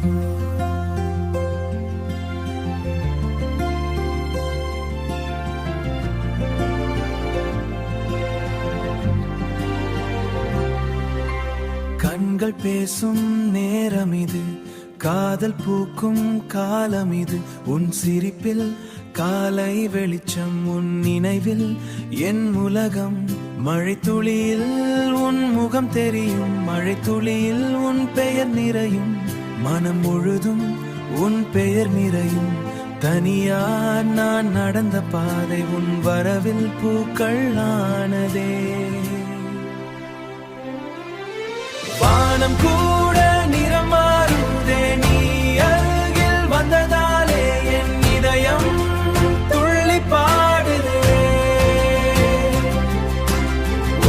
கண்கள் பேசும் நேரம் இது, காதல் பூக்கும் காலம் இது. உன் சிரிப்பில் காலை வெளிச்சம், உன் நினைவில் என் உலகம். மழை துளியில் உன் முகம் தெரியும், மழை துளியில் உன் பெயர் நிறையும். மனம் முழுதும் உன் பெயர் நிறையும். தனியா நான் நடந்த பாதை உன் வரவில் பூக்கள் ஆனதே. வானம் கூட நிறம் மாறுதே, நீ அருகில் வந்ததாலே என் இதயம் துள்ளி பாடுதே.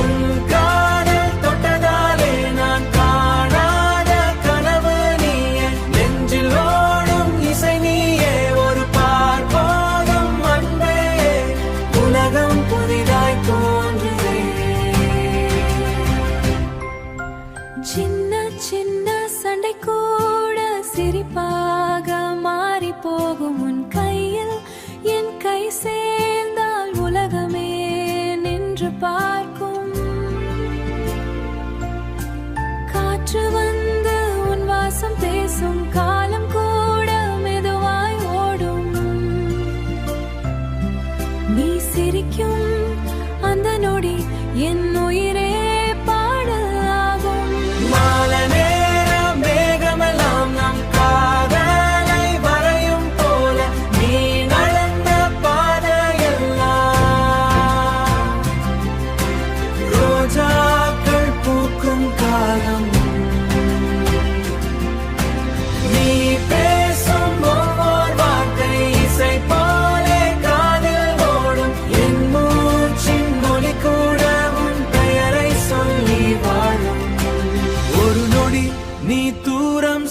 உன் காதல் தொட்டதாலே நான் காணாத கனவு நீயே, நெஞ்சில் ஓடும் இசை நீயே, ஒரு பார்ப்போதும் அன்பே, உலகம் புதிதாய் தோன்றுதே. சின்ன சின்ன சண்டை கூட சிரிப்பாக மாறி போகும். உன் கையில் என் கை சேர்ந்தால் உலகமே நின்று பார்க்கும். காற்று வந்து உன் வாசம் பேசும், காலம் கூட மெதுவாய் ஓடும். நீ சிரிக்கும் அந்த நொடி என் உயிரே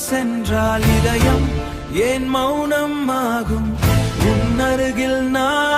சென்றால் இதயம் ஏன் மௌனம் ஆகும்? உன் அருகில் நான்